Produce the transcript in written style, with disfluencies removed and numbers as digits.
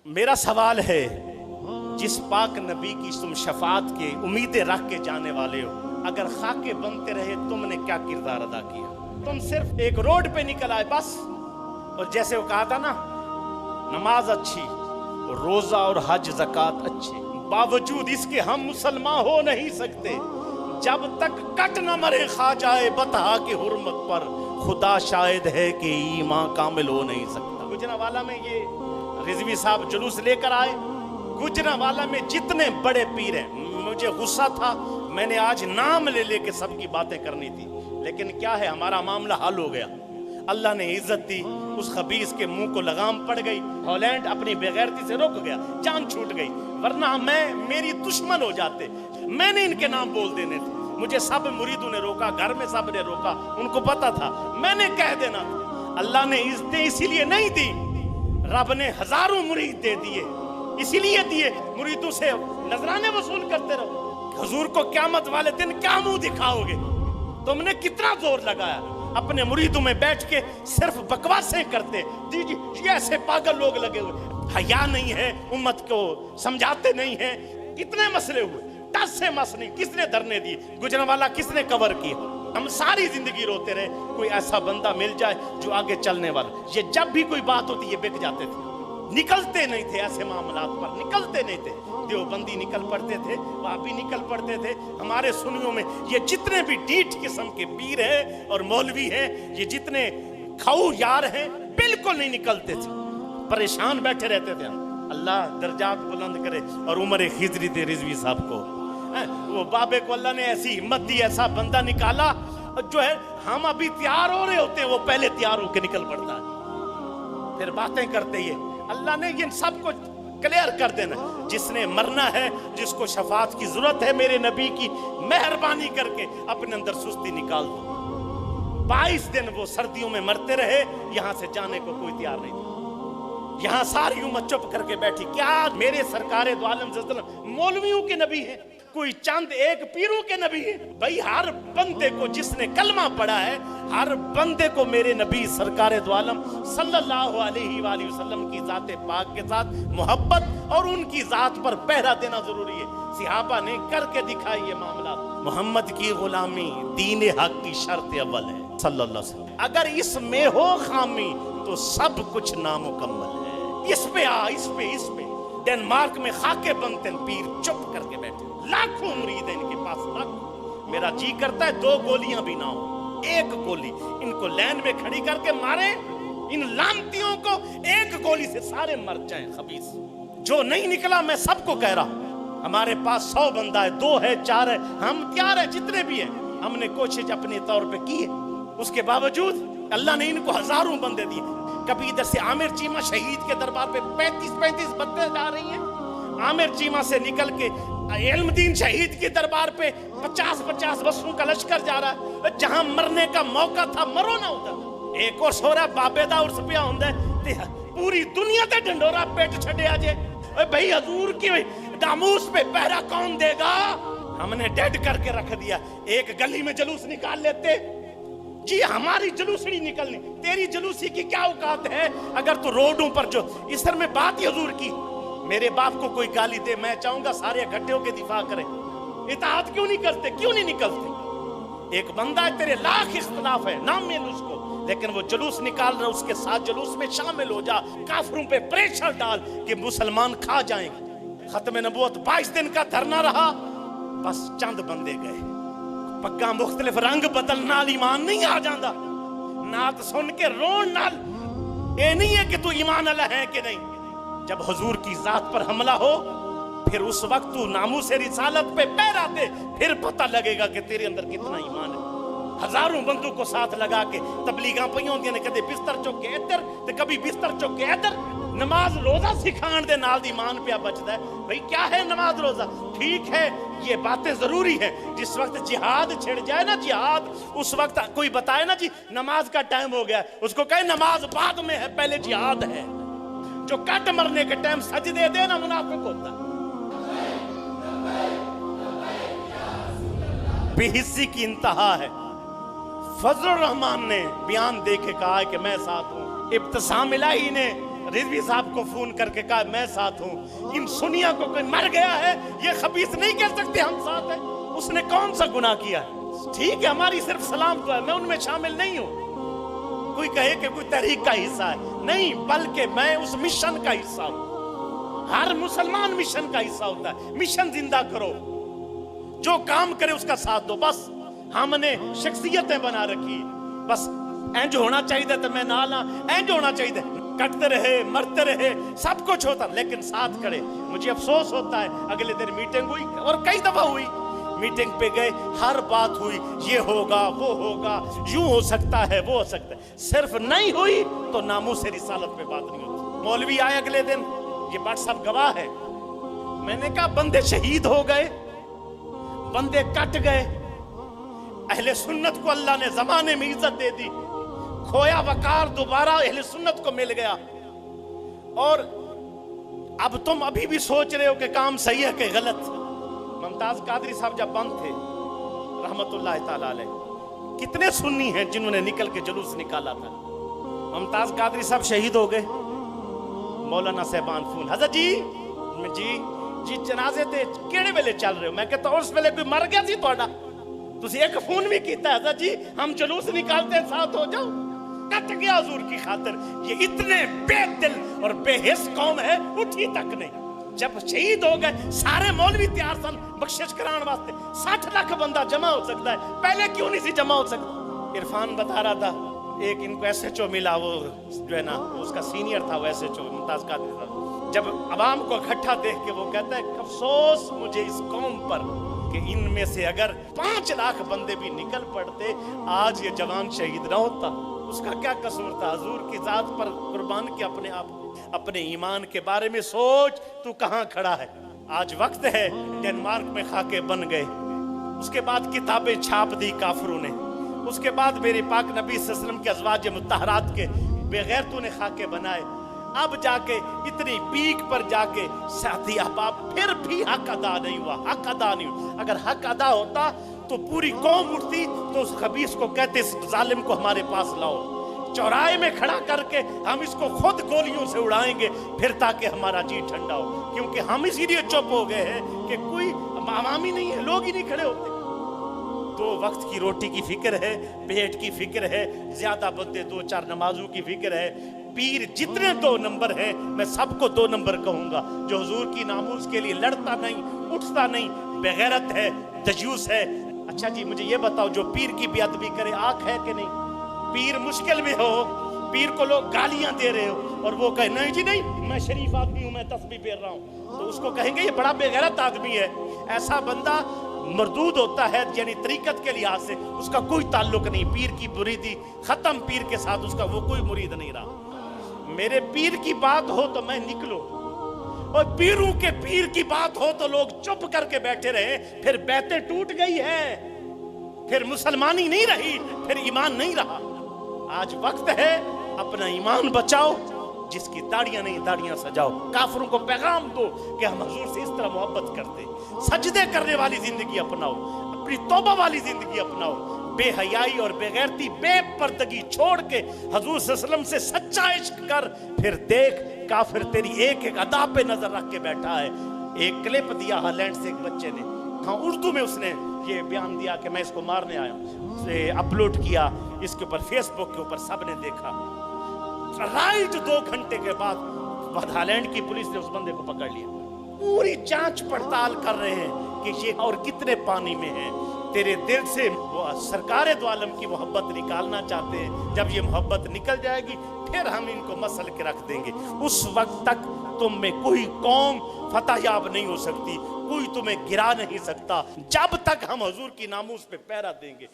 मेरा सवाल है, जिस पाक नबी की तुम शफात के उम्मीदें रख के जाने वाले हो, अगर खाके बनते रहे तुमने क्या किरदार अदा किया? तुम सिर्फ एक रोड पे निकल आए बस। और जैसे वो कहा था ना, नमाज अच्छी, रोजा और हज ज़कात अच्छे, बावजूद इसके हम मुसलमान हो नहीं सकते जब तक कट न मरे खा जाए बता के हुर्मत पर, खुदा शायद है कि ईमान कामिल हो नहीं सकता। गुजरांवाला में ये रिजवी साहब जुलूस लेकर आए। गुजरांवाला में जितने बड़े पीर हैं, मुझे गुस्सा था, मैंने आज नाम ले लेके सबकी बातें करनी थी, लेकिन क्या है, हमारा मामला हल हो गया। अल्लाह ने इज्जत दी, उस खबीस के मुंह को लगाम पड़ गई, हॉलैंड अपनी बेगैरती से रुक गया, जान छूट गई, वरना मेरी दुश्मन हो जाते। मैंने इनके नाम बोल देने थे, मुझे सब मुरीदों ने रोका, घर में सब ने रोका, उनको पता था, मैंने कह देना था। अल्लाह ने इज्जतें इसीलिए नहीं दी, रब ने हजारों मुरीद दे दिए, इसीलिए दिए मुरीदों से नजराने वसूल करते रहो। हुजूर को क़यामत वाले दिन क्या मुंह दिखाओगे? तुमने कितना जोर लगाया, अपने मुरीदों में बैठ के सिर्फ बकवासें करते, ये ऐसे पागल लोग लगे हुए, हया नहीं है, उम्मत को समझाते नहीं है। कितने मसले हुए, 10 से मस नहीं, किसने धरने दिए, गुजरांवाला किसने कवर किया? हम सारी जिंदगी रोते रहे, कोई ऐसा बंदा मिल जाए जो आगे चलने वाला। ये जब भी कोई बात होती, ये बिक जाते थे, निकलते नहीं थे, ऐसे मामलात पर निकलते नहीं थे। देवबंदी निकल पड़ते थे, वापी निकल पड़ते थे। हमारे सुन्नियों में ये जितने भी डीठ किस्म के पीर हैं और मौलवी हैं, ये जितने खाऊ यार हैं, बिल्कुल नहीं निकलते थे, परेशान बैठे रहते थे। अल्लाह दर्जात बुलंद करे और उम्र खिजरी दे रिजवी साहब को। वो बाबे को अल्लाह ने ऐसी हिम्मत दी, ऐसा बंदा निकाला जो है, हम अभी तैयार हो रहे होते हैं, वो पहले तैयार होकर निकल पड़ता है, फिर बातें करते ही। अल्लाह ने इन सब को क्लियर कर देना, जिसने मरना है, जिसको शफात की जरूरत है मेरे नबी की, मेहरबानी करके अपने अंदर सुस्ती निकाल दो। 22 दिन वो सर्दियों में मरते रहे, यहां से जाने को कोई तैयार नहीं था। यहां सारी उम्मत चुप करके बैठी। क्या मेरे सरकारे दो आलम सल्लल्लाहु मौलवियों के नबी है, कोई चंद एक पीरों के नबी है? भाई हर बंदे को जिसने कलमा पढ़ा है, हर बंदे को मेरे नबी सरकारे दो आलम सल्लल्लाहु अलैहि वसल्लम की जाते पाक के साथ मोहब्बत और उनकी जात पर पहरा देना जरूरी है। सिहाबा ने करके दिखाई ये मामला। मोहम्मद की गुलामी दीन हक की शर्त अव्वल है सल्लल्लाहु अलैहि वसल्लम। अगर इसमें हो खामी तो सब कुछ नामुकम्मल है। इस पे डेनमार्क में खाके बनते पीर चुप करके बैठे, लाखों मुरीद है इनके पास, लाखों। मेरा जी करता है 2 गोलियां भी ना हो, 1 गोली इनको लाइन में खड़ी करके मारे, इन लानतियों को 1 गोली से सारे मर जाएं खबीस। जो नहीं निकला, मैं सबको कह रहा हूं, हमारे पास 100 बंदा है, 2 है, 4 है, हम तैयार है, जितने भी है। हमने कोशिश अपने तौर पे की है, उसके बावजूद अल्लाह ने इनको हजारों बंदे दिए। कभी इधर से आमिर चीमा शहीद के दरबार पे 35-35 बंदे जा रही हैं, आमिर चीमा से निकल के इल्मुद्दीन शहीद के दरबार पे 50-50 बसों का लश्कर जा रहा है। जहां मरने का मौका था, मरो ना उधर। एक और सोरा बाबेदा उर्स पिया हुंदा ते पूरी दुनिया ते ढंडोरा पेट छड़िया जे। भाई हजूर की दामूस पे पहरा कौन देगा? हमने डेड करके रख दिया। एक गली में जुलूस निकाल लेते जी, हमारी जुलूसड़ी निकलनी, तेरी जुलूसी की क्या औकात है? अगर तू रोडों पर जो इस तरह में बात हजूर की, मेरे बाप को कोई गाली दे, मैं चाहूंगा सारे इकट्ठे होकर दिफा करें। इताअत क्यों नहीं करते, क्यों नहीं निकलते? एक बंदा है, तेरे लाख इख्तिलाफ है, नाम में उसको, लेकिन वो जुलूस निकाल रहा, उसके साथ जुलूस में शामिल हो जा, काफिरों पे प्रेशर डाल कि मुसलमान खा जाएंगे। खत्म नबूवत 22 दिन का धरना रहा, बस चंद बंदे गए। पग्गा मुख्तलिफ रंग बदल नाल ईमान नहीं आ जाता, नात सुन के रोन नाल ये नहीं है कि तू ईमान अल्लाह है कि नहीं। जब हुजूर की जात पर हमला हो, फिर उस वक्त तू नामूस रिसालत पे पैर आते, फिर पता लगेगा कि तेरे अंदर कितना ईमान है। हजारों बंदों को साथ लगा के तबलीगां पईयां होंदियां ने, कदे बिस्तर चुक के इधर ते कभी बिस्तर चुक के इधर। नमाज रोजा सिखाण दे नाल ईमान पे बचदा है। भाई क्या है नमाज रोजा? ठीक है, ये बातें जरूरी है। जिस वक्त जिहाद छिड़ जाए ना, जिहाद, उस वक्त कोई बताए ना जी नमाज का टाइम हो गया, उसको कहे नमाज बाद में है, पहले जिहाद है। जो कट मरने के टाइम सजदे दे ना, मुनाफिक होता। बेहिस्सी की इंतहा है। फजल रहमान ने बयान दे के कहा है कि मैं साथ हूं। इब्तिसाम इलाही ने रिजवी साहब को फोन करके कहा मैं साथ हूं, इन सुनिया को कोई मर गया है, ये खबीस नहीं कह सकते हम साथ हैं। उसने कौन सा गुनाह किया है? ठीक है हमारी सिर्फ सलाम तो है, मैं उनमें शामिल नहीं हूं। कोई कहे कि कोई तहरीक का हिस्सा है, नहीं, बल्कि मैं उस मिशन का हिस्सा हूं। हर मुसलमान मिशन का हिस्सा होता है। मिशन जिंदा करो, जो काम करे उसका साथ दो। बस हमने शख्सियतें बना रखी, बस इंज होना चाहिए तो मैं नाला, इंज होना चाहिए, कटते रहे मरते रहे सब कुछ होता लेकिन साथ खड़े। मुझे अफसोस होता है, अगले दिन मीटिंग हुई और कई दफा हुई, मीटिंग पे गए, हर बात हुई, ये होगा वो होगा, यूं हो सकता है वो हो सकता है, सिर्फ नहीं हुई तो नामूस से रिसालत पे बात नहीं होती। मौलवी आए अगले दिन, ये बात सब गवाह है, मैंने कहा बंदे शहीद हो गए, बंदे कट गए, अहले सुन्नत को अल्लाह ने जमाने में इज्जत दे दी, खोया वकार दोबारा अहले सुन्नत को मिल गया। और अब तुम अभी भी सोच रहे हो कि काम सही है कि गलत। मुमताज कादरी साहब जब बंद थे रहमतुल्लाह ताला अलैह, कितने सुन्नी हैं जिन्होंने निकल के जुलूस निकाला था। मुमताज कादरी साहब शहीद हो गए, मौलाना साहबान फोन, हजरत जी जी जनाजे ते केड़े वेले चल रहे हो? मैं कहता उस वेले कोई मर गया सी तुहाडा, तुसी एक फोन भी कीता हजरत जी हम जुलूस निकालते हैं साथ हो जाओ। कट गया हुजूर की खातिर। ये इतने बेदिल और बेहिस कौम है, उठी तक नहीं। जब शहीद हो गए सारे मौलवी तैयार सन बख्शिश कराने वास्ते, 60 लाख बंदा जमा हो सकता है, पहले क्यों नहीं सी जमा हो सकता? इरफान बता रहा था, एक इनको एसएचओ मिला, वो जो है ना उसका सीनियर था, वो एसएचओ मुमताज कादरी साहब, जब अवाम को इकट्ठा देख के वो कहता है अफसोस मुझे इस कौम पर कि इनमें से अगर 5 लाख बंदे भी निकल पड़ते आज ये जवान शहीद ना होता। उसका क्या कसूर था? हुजूर की जात पर कुर्बान किया अपने आप। अपने ईमान के बारे में सोच, तू कहां खड़ा है। आज वक्त है, डेनमार्क में खाके बन गए, उसके बाद किताबें छाप दी काफिरों ने, उसके बाद मेरे पाक नबी सल्लल्लाहु अलैहि वसल्लम के अज़वाज मुत्तहरात के बेगैरतों ने खाके बनाए। अब जाके इतनी पीक पर जाके साथी अहबाब फिर भी हक अदा नहीं हुआ, हक अदा नहीं हुआ। अगर हक अदा होता तो पूरी कौम उठती, तो उस खबीस को कहते इस जालिम को हमारे पास लाओ, चौराहे में खड़ा करके हम इसको खुद गोलियों से उड़ाएंगे, फिर ताकि हमारा जी ठंडा हो। क्योंकि हम इसीलिए चुप हो गए हैं कि कोई आवामी नहीं है, लोग ही नहीं खड़े होते। दो वक्त की रोटी की फिक्र है, पेट की फिक्र है, ज्यादा बंदे 2-4 नमाजों की फिक्र है। पीर जितने 2 नंबर है, मैं सबको 2 नंबर कहूंगा। जो हुजूर की नामूस के लिए लड़ता नहीं, उठता नहीं, बेगैरत है, दजूस है। अच्छा जी मुझे ये बताओ, जो पीर की बेअदबी करे आंख है कि नहीं? पीर मुश्किल में हो, पीर को लोग गालियां दे रहे हो और वो कहे नहीं जी नहीं मैं शरीफ आदमी हूं, मैं तस्बीह फेर रहा हूं, तो उसको कहेंगे ये बड़ा बेगैरत आदमी है। ऐसा बंदा मरदूद होता है, यानी तरीकत के लिहाज से उसका कोई ताल्लुक नहीं। पीर की मुरीदी खत्म, पीर के साथ उसका वो कोई मुरीद नहीं रहा। मेरे पीर की बात हो तो मैं निकलो, और पीरों के पीर की बात हो तो लोग चुप करके बैठे रहे, फिर बैतें टूट गई है, फिर मुसलमानी नहीं रही, फिर ईमान नहीं रहा। आज वक्त है अपना ईमान बचाओ, जिसकी दाढ़ियां नहीं दाढ़ियां सजाओ। काफिरों को पैगाम दो कि हम हुजूर से इस तरह मोहब्बत करते, सजदे करने वाली जिंदगी अपनाओ, अपनी तौबा वाली जिंदगी अपनाओ, बेहयाई और बेगैरती बेपर्दगी छोड़ के हुजूर सल्लल्लाहु अलैहि वसल्लम से सच्चा इश्क कर। फिर देख काफिर तेरी एक एक अदा पे नजर रख के बैठा है। एक क्लिप दिया हॉलैंड से एक बच्चे ने, हाँ उर्दू में उसने ये बयान दिया कि मैं इसको मारने आया हूँ, अपलोड किया इसके ऊपर फेसबुक के ऊपर, सबने देखा। राइट 2 घंटे के बाद हॉलैंड की पुलिस ने उस बंदे को पकड़ लिया। पूरी जांच पड़ताल कर रहे हैं कि ये और कितने पानी में है। तेरे दिल से वो सरकारे दो आलम की मोहब्बत निकालना चाहते हैं। जब ये मोहब्बत निकल जाएगी फिर हम इनको मसल के रख देंगे। उस वक्त तक तुम में कोई कौम फतहयाब नहीं हो सकती, कोई तुम्हें गिरा नहीं सकता, जब तक हम हुजूर की नामूस पे पहरा देंगे।